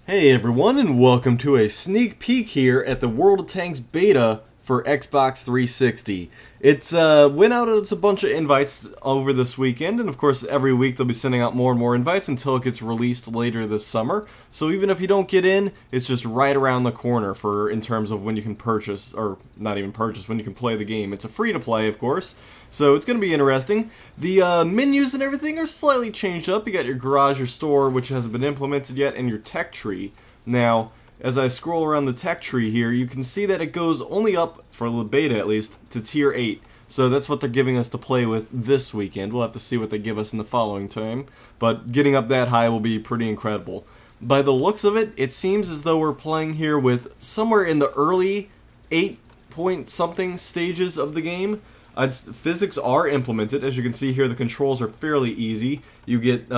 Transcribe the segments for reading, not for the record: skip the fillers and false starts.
Hey everyone, and welcome to a sneak peek here at the World of Tanks beta for Xbox 360. It's went out as a bunch of invites over this weekend, and of course every week they'll be sending out more and more invites until it gets released later this summer. So even if you don't get in, it's just right around the corner in terms of when you can purchase, or not even purchase, when you can play the game. It's a free to play, of course, so it's going to be interesting. The menus and everything are slightly changed up. You got your garage, your store, which hasn't been implemented yet, and your tech tree. Now, as I scroll around the tech tree here, you can see that it goes only up, for the beta at least, to tier 8. So that's what they're giving us to play with this weekend. We'll have to see what they give us in the following time. But getting up that high will be pretty incredible. By the looks of it, it seems as though we're playing here with somewhere in the early 8-point-something stages of the game. Physics are implemented. As you can see here, the controls are fairly easy. You get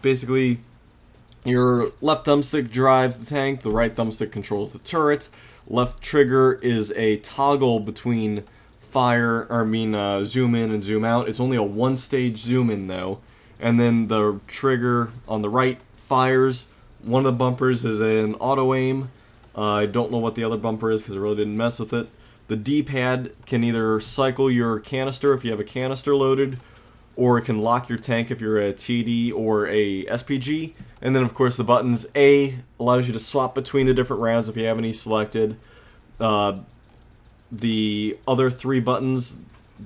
basically your left thumbstick drives the tank, the right thumbstick controls the turret. Left trigger is a toggle between zoom in and zoom out. It's only a one-stage zoom in though. And then the trigger on the right fires. One of the bumpers is an auto aim. I don't know what the other bumper is because I really didn't mess with it. The D-pad can either cycle your canister if you have a canister loaded, or it can lock your tank if you're a TD or a SPG. And then of course the buttons. A allows you to swap between the different rounds if you have any selected. The other three buttons,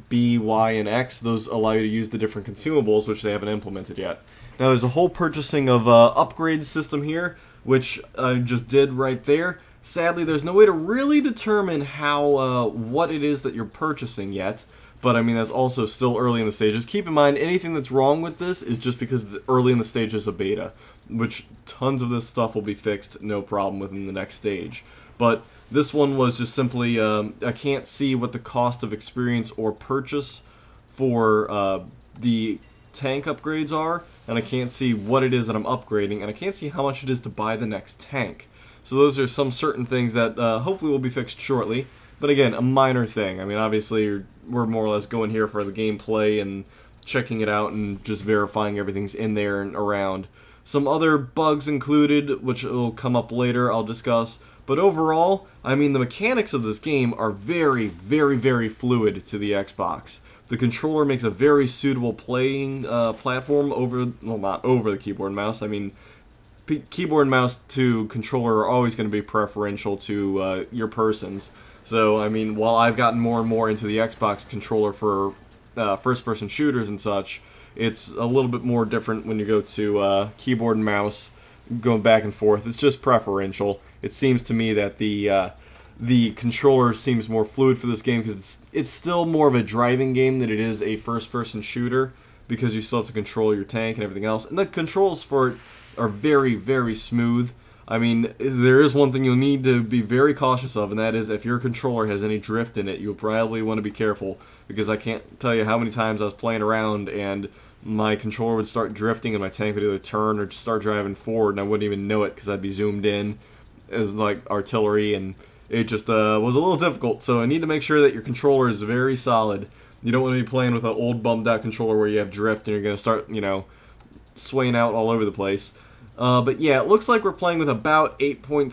B, Y, and X, those allow you to use the different consumables, which they haven't implemented yet. Now there's a whole purchasing of upgrade system here, which I just did right there. Sadly, there's no way to really determine what it is that you're purchasing yet. But I mean, that's also still early in the stages. Keep in mind, anything that's wrong with this is just because it's early in the stages of beta, which tons of this stuff will be fixed, no problem, within the next stage. But this one was just simply, I can't see what the cost of experience or purchase for the tank upgrades are, and I can't see what it is that I'm upgrading, and I can't see how much it is to buy the next tank. So those are some certain things that hopefully will be fixed shortly. But again, a minor thing. I mean, obviously, we're more or less going here for the gameplay and checking it out and just verifying everything's in there and around. Some other bugs included, which will come up later, I'll discuss. But overall, I mean, the mechanics of this game are very, very, very fluid to the Xbox. The controller makes a very suitable playing platform not over the keyboard and mouse. I mean, keyboard and mouse to controller are always going to be preferential to your persons. So, I mean, while I've gotten more and more into the Xbox controller for first-person shooters and such, it's a little bit more different when you go to keyboard and mouse, going back and forth. It's just preferential. It seems to me that the controller seems more fluid for this game because it's still more of a driving game than it is a first-person shooter, because you still have to control your tank and everything else. And the controls for it are very, very smooth. I mean, there is one thing you'll need to be very cautious of, and that is if your controller has any drift in it, you'll probably want to be careful, because I can't tell you how many times I was playing around and my controller would start drifting and my tank would either turn or just start driving forward, and I wouldn't even know it because I'd be zoomed in as like artillery, and it just was a little difficult. So I need to make sure that your controller is very solid. You don't want to be playing with an old bummed out controller where you have drift and you're going to start, you know, swaying out all over the place. But yeah, it looks like we're playing with about 8.3,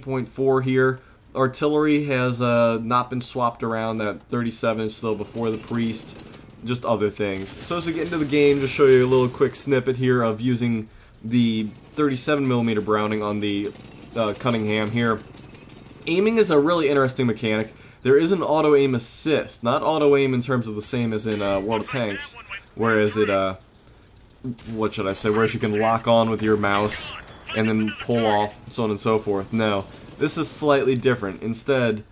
8.4 here. Artillery has not been swapped around. That 37 is still before the priest. Just other things. So as we get into the game, just show you a little quick snippet here of using the 37mm Browning on the Cunningham here. Aiming is a really interesting mechanic. There is an auto-aim assist. Not auto-aim in terms of the same as in World of Tanks, whereas it, what should I say, whereas you can lock on with your mouse and then pull off, so on and so forth. No, this is slightly different. Instead,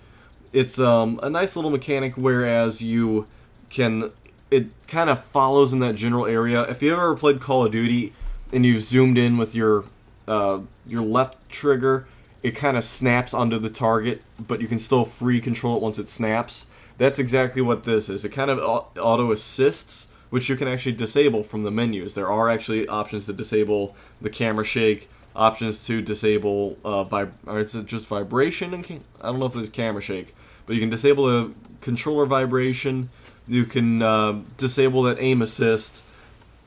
it's a nice little mechanic, whereas you can, it kind of follows in that general area. If you ever played Call of Duty and you've zoomed in with your left trigger, it kind of snaps onto the target, but you can still free control it once it snaps. That's exactly what this is. It kind of auto assists, which you can actually disable from the menus. There are actually options to disable the camera shake, options to disable or is it just vibration? I don't know if there's camera shake, but you can disable the controller vibration. You can disable that aim assist.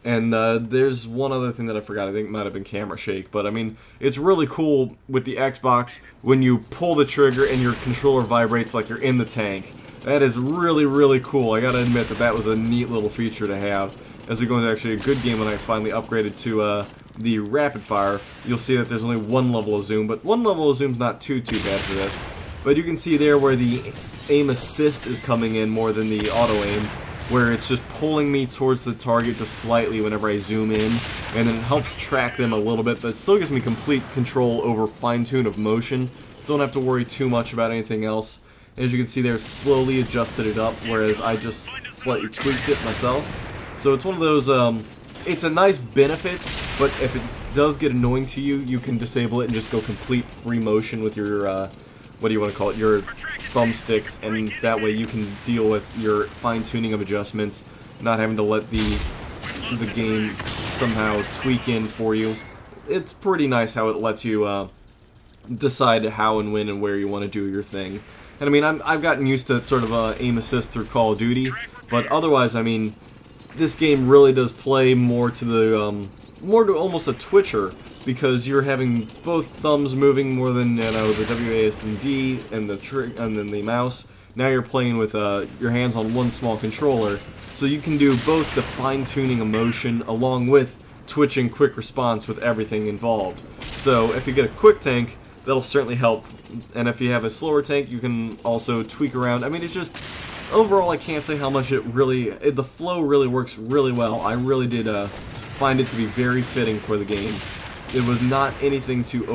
And there's one other thing that I forgot. I think it might have been camera shake. But I mean, it's really cool with the Xbox when you pull the trigger and your controller vibrates like you're in the tank. That is really, really cool. I gotta admit that that was a neat little feature to have. As we go into actually a good game when I finally upgraded to the rapid fire, you'll see that there's only one level of zoom. But one level of zoom's not too bad for this. But you can see there where the aim assist is coming in more than the auto aim, where it's just pulling me towards the target just slightly whenever I zoom in, and then it helps track them a little bit, but it still gives me complete control over fine-tune of motion. Don't have to worry too much about anything else. As you can see there, slowly adjusted it up, whereas I just slightly tweaked it myself. So it's one of those, it's a nice benefit, but if it does get annoying to you, you can disable it and just go complete free motion with your, what do you want to call it, your thumbsticks, and that way you can deal with your fine-tuning of adjustments, not having to let the game somehow tweak in for you. It's pretty nice how it lets you decide how and when and where you want to do your thing. And I mean, I've gotten used to sort of aim assist through Call of Duty, but otherwise, I mean, this game really does play more to the more to almost a twitcher, because you're having both thumbs moving more than, you know, the WASD and then the mouse. Now you're playing with your hands on one small controller, so you can do both the fine-tuning of motion along with twitching quick response with everything involved. So if you get a quick tank, that'll certainly help, and if you have a slower tank, you can also tweak around. I mean, it's just, overall, I can't say how much the flow really works really well. I really did find it to be very fitting for the game. It was not anything too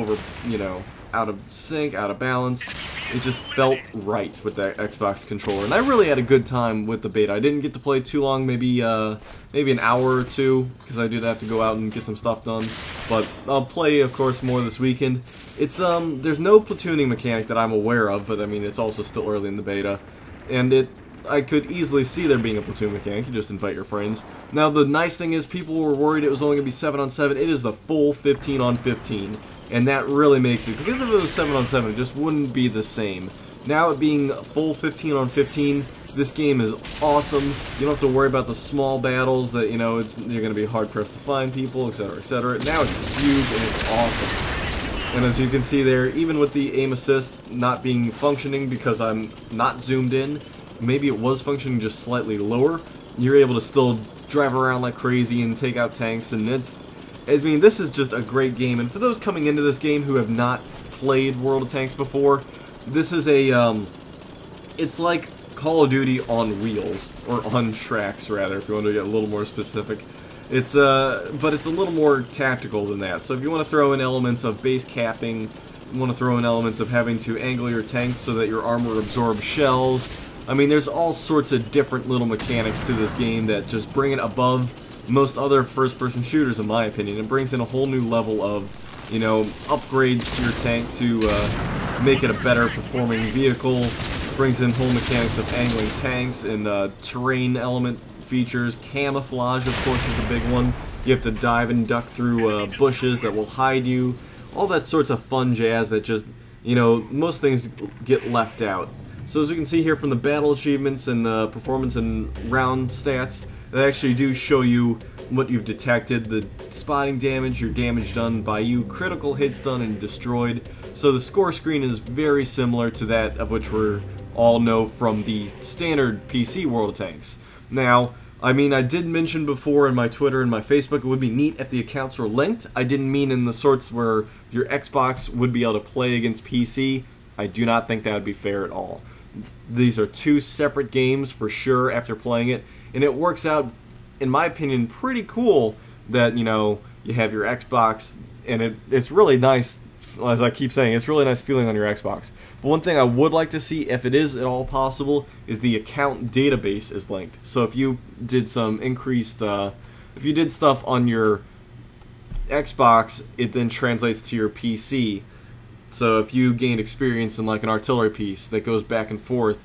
out of sync, out of balance. It just felt right with that Xbox controller, and I really had a good time with the beta. I didn't get to play too long, maybe an hour or two, because I do have to go out and get some stuff done. But I'll play, of course, more this weekend. It's there's no platooning mechanic that I'm aware of, but I mean, it's also still early in the beta, and I could easily see there being a platoon mechanic. You just invite your friends. Now, the nice thing is, people were worried it was only going to be 7 on 7. It is the full 15 on 15, and that really makes it, because if it was 7 on 7, it just wouldn't be the same. Now, it being full 15 on 15, this game is awesome. You don't have to worry about the small battles that, you know, you're going to be hard-pressed to find people, etc., etc. Now it's huge, and it's awesome. And as you can see there, even with the aim assist not being functioning because I'm not zoomed in, maybe it was functioning just slightly lower, you're able to still drive around like crazy and take out tanks, and I mean, this is just a great game. And for those coming into this game who have not played World of Tanks before, this is it's like Call of Duty on wheels, or on tracks rather, if you want to get a little more specific. It's but it's a little more tactical than that. So if you want to throw in elements of base capping, you want to throw in elements of having to angle your tank so that your armor absorbs shells, I mean, there's all sorts of different little mechanics to this game that just bring it above most other first-person shooters, in my opinion. It brings in a whole new level of, you know, upgrades to your tank to make it a better performing vehicle. Brings in whole mechanics of angling tanks and terrain element features. Camouflage, of course, is the big one. You have to dive and duck through bushes that will hide you. All that sorts of fun jazz that just, you know, most things get left out. So as you can see here from the battle achievements and the performance and round stats, they actually do show you what you've detected, the spotting damage, your damage done by you, critical hits done and destroyed. So the score screen is very similar to that of which we all know from the standard PC World of Tanks. Now, I mean, I did mention before in my Twitter and my Facebook it would be neat if the accounts were linked. I didn't mean in the sorts where your Xbox would be able to play against PC. I do not think that would be fair at all. These are two separate games for sure after playing it, and it works out, in my opinion, pretty cool that, you know, you have your Xbox, and it's really nice, as I keep saying, it's really nice feeling on your Xbox. But one thing I would like to see, if it is at all possible, is the account database is linked. So if you did some increased, if you did stuff on your Xbox, it then translates to your PC. So if you gained experience in like an artillery piece that goes back and forth,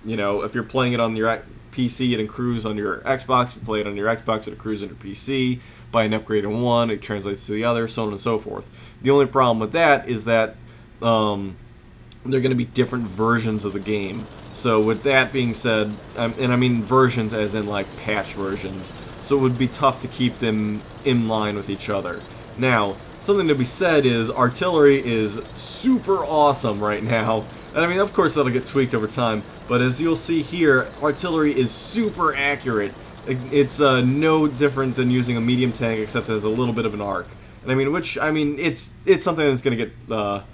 you know, if you're playing it on your PC, it accrues on your Xbox. If you play it on your Xbox, it accrues on your PC. Buy an upgrade in one, it translates to the other, so on and so forth. The only problem with that is that there are going to be different versions of the game. So with that being said, and I mean versions as in like patch versions. so it would be tough to keep them in line with each other. Now, something to be said is artillery is super awesome right now. And I mean, of course, that'll get tweaked over time, but as you'll see here, artillery is super accurate. It's no different than using a medium tank, except it has a little bit of an arc. And I mean, it's something that's going to get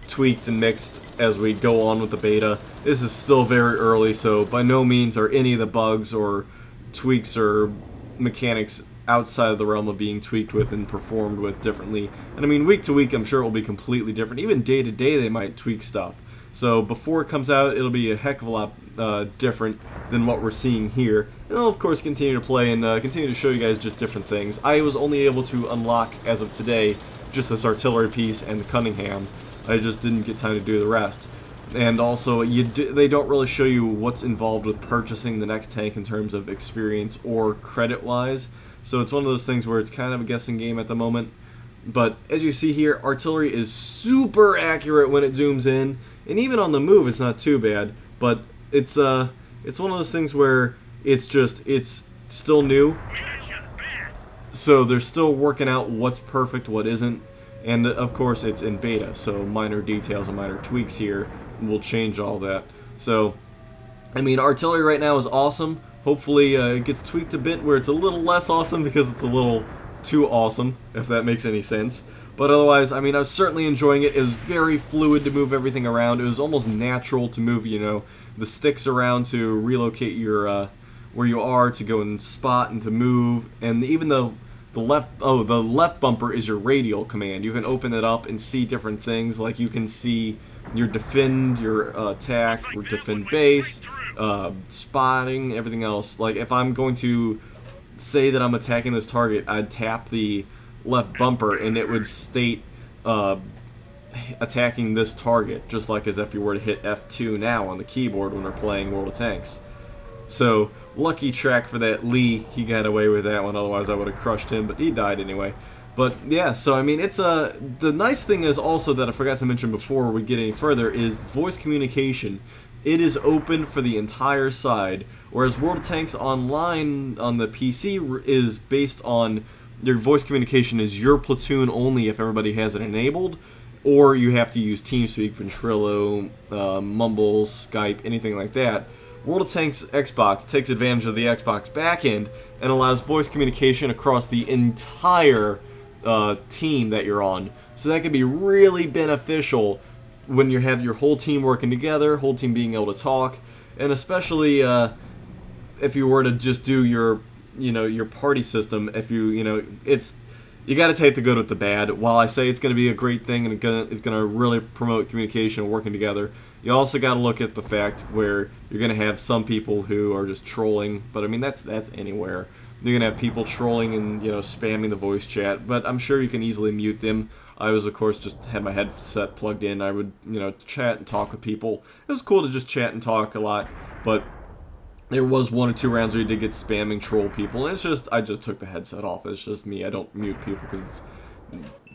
tweaked and mixed as we go on with the beta. This is still very early, so by no means are any of the bugs or tweaks or mechanics outside of the realm of being tweaked with and performed with differently. And I mean, week to week, I'm sure it will be completely different. Even day to day, they might tweak stuff. So before it comes out, it'll be a heck of a lot different than what we're seeing here. And I'll, of course, continue to play and continue to show you guys just different things. I was only able to unlock, as of today, just this artillery piece and the Cunningham. I just didn't get time to do the rest. And also, they don't really show you what's involved with purchasing the next tank in terms of experience or credit-wise. So it's one of those things where it's kind of a guessing game at the moment. But as you see here, artillery is super accurate when it zooms in. And even on the move, it's not too bad. But it's one of those things where it's still new. So they're still working out what's perfect, what isn't. And of course, it's in beta, so minor details and minor tweaks here will change all that. So, I mean, artillery right now is awesome. Hopefully, it gets tweaked a bit where it's a little less awesome because it's a little too awesome, if that makes any sense. But otherwise, I mean, I was certainly enjoying it. It was very fluid to move everything around. It was almost natural to move, you know, the sticks around to relocate your where you are, to go and spot and to move. And even though the left bumper is your radial command, you can open it up and see different things. Like you can see your defend, your attack, or defend base, spotting, everything else. Like if I'm going to say that I'm attacking this target, I'd tap the left bumper and it would state attacking this target, just like as if you were to hit F2 now on the keyboard when we're playing World of Tanks. So, lucky track for that Lee, he got away with that one, otherwise I would have crushed him, but he died anyway. But yeah, so I mean, it's the nice thing is also that I forgot to mention before we get any further is voice communication. It is open for the entire side, whereas World of Tanks Online on the PC is based on your voice communication is your platoon only if everybody has it enabled, or you have to use TeamSpeak, Ventrilo, Mumble, Skype, anything like that. World of Tanks Xbox takes advantage of the Xbox backend and allows voice communication across the entire team that you're on. So that can be really beneficial when you have your whole team working together, whole team being able to talk, and especially if you were to just do your party system. If you got to take the good with the bad. While I say it's going to be a great thing and it's going to really promote communication and working together, you also got to look at the fact where you're going to have some people who are just trolling. But I mean, that's anywhere. You're going to have people trolling and spamming the voice chat. But I'm sure you can easily mute them. I was, of course, just had my headset plugged in. I would chat and talk with people. It was cool to just chat and talk a lot. But there was 1 or 2 rounds where you did get spamming troll people, and I just took the headset off. It's just me. I don't mute people because it's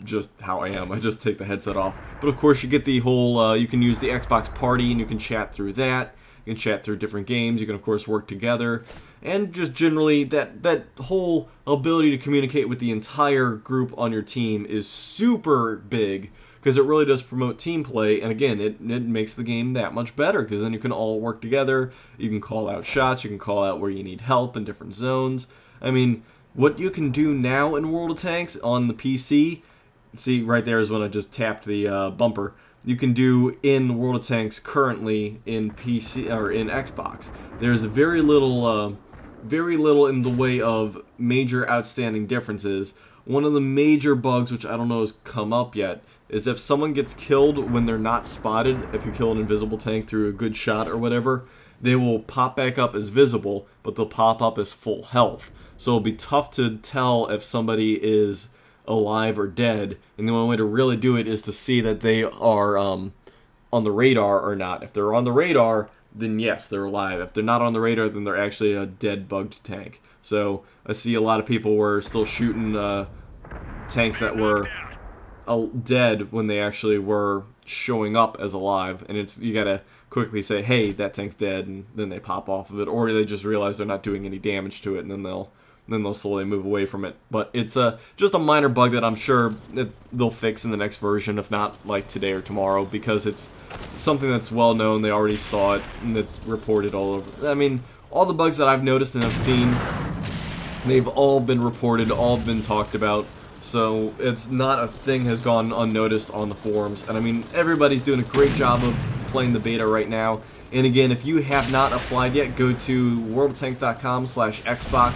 just how I am. I just take the headset off. But of course, you get the whole, you can use the Xbox Party, and you can chat through that. You can chat through different games. You can, of course, work together. And just generally, that whole ability to communicate with the entire group on your team is super big, because it really does promote team play, and again, it makes the game that much better, because then you can all work together, you can call out shots, you can call out where you need help in different zones. I mean, what you can do now in World of Tanks on the PC, see right there is when I just tapped the bumper, you can do in World of Tanks currently in PC, or in Xbox. There's very little in the way of major outstanding differences. One of the major bugs, which I don't know has come up yet, is if someone gets killed when they're not spotted, if you kill an invisible tank through a good shot or whatever, they will pop back up as visible, but they'll pop up as full health. So it'll be tough to tell if somebody is alive or dead, and the only way to really do it is to see that they are on the radar or not. If they're on the radar, then yes, they're alive. If they're not on the radar, then they're actually a dead bugged tank. So I see a lot of people were still shooting tanks that were dead when they actually were showing up as alive, and you gotta quickly say, hey, that tank's dead, and then they pop off of it, or they just realize they're not doing any damage to it, and then they'll then they'll slowly move away from it. But it's just a minor bug that I'm sure that they'll fix in the next version, if not like today or tomorrow, because it's something that's well known. They already saw it, and it's reported all over. I mean, all the bugs that I've noticed and have seen, they've all been reported, all been talked about. So it's not a thing has gone unnoticed on the forums. And I mean, everybody's doing a great job of playing the beta right now. And again, if you have not applied yet, go to worldoftanks.com/Xbox.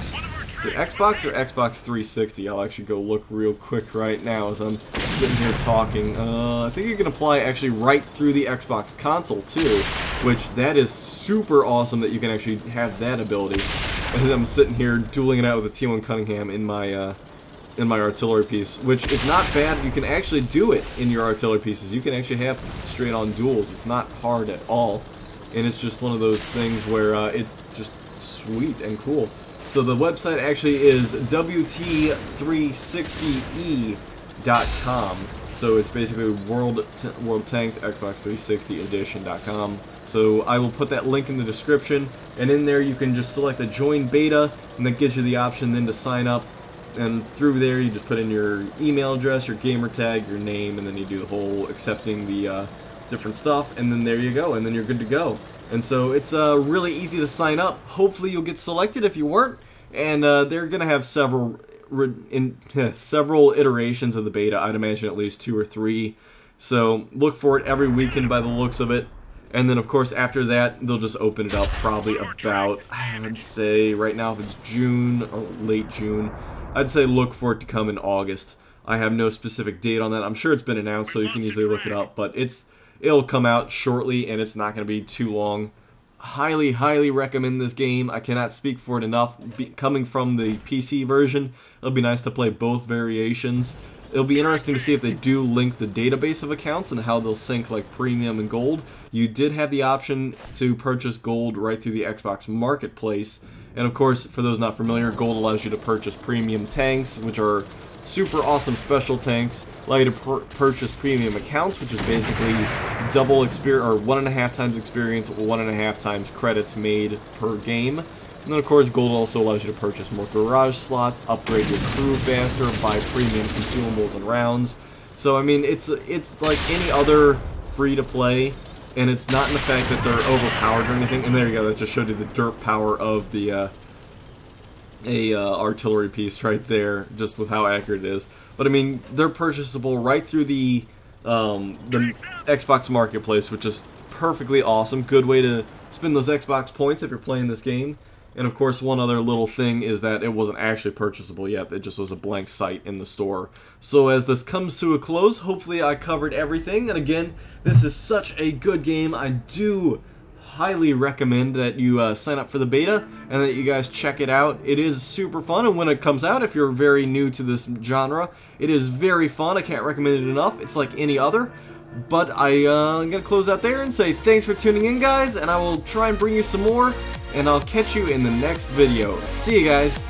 Is it Xbox or Xbox 360? I'll actually go look real quick right now as I'm sitting here talking. I think you can apply actually right through the Xbox console too, which that is super awesome that you can actually have that ability. As I'm sitting here dueling it out with a T1 Cunningham in my artillery piece, which is not bad. You can actually do it in your artillery pieces. You can actually have straight on duels. It's not hard at all. And it's just one of those things where it's just sweet and cool. So the website actually is WT360E.com. So it's basically World Tanks Xbox 360 Edition.com. So I will put that link in the description, and in there you can just select the join beta, and that gives you the option then to sign up. And through there you just put in your email address, your gamer tag, your name, and then you do the whole accepting the different stuff, and then there you go, and then you're good to go. And so it's really easy to sign up. Hopefully you'll get selected if you weren't, and they're gonna have several iterations of the beta. I'd imagine at least 2 or 3. So look for it every weekend by the looks of it. And then of course after that they'll just open it up probably about, I'd say right now if it's June or late June, I'd say look for it to come in August. I have no specific date on that. I'm sure it's been announced, so you can easily look it up, but it'll come out shortly, and it's not going to be too long. Highly, highly recommend this game. I cannot speak for it enough. Coming from the PC version, it'll be nice to play both variations. It'll be interesting to see if they do link the database of accounts and how they'll sync like premium and gold. You did have the option to purchase gold right through the Xbox Marketplace. And of course, for those not familiar, gold allows you to purchase premium tanks, which are super awesome special tanks. Allow you to purchase premium accounts, which is basically double experience, or 1.5 times experience, 1.5 times credits made per game. And then of course, gold also allows you to purchase more garage slots, upgrade your crew faster, buy premium consumables and rounds. So I mean, it's like any other free-to-play. And it's not in the fact that they're overpowered or anything. And there you go, that just showed you the dirt power of the artillery piece right there, just with how accurate it is. But I mean, they're purchasable right through the Xbox Marketplace, which is perfectly awesome. Good way to spend those Xbox points if you're playing this game. And of course, one other little thing is that it wasn't actually purchasable yet. It just was a blank site in the store. So as this comes to a close, hopefully I covered everything. And again, this is such a good game. I do highly recommend that you sign up for the beta and that you guys check it out. It is super fun, and when it comes out, if you're very new to this genre, it is very fun. I can't recommend it enough. It's like any other. But I'm going to close out there and say thanks for tuning in, guys, and I will try and bring you some more, and I'll catch you in the next video. See you guys!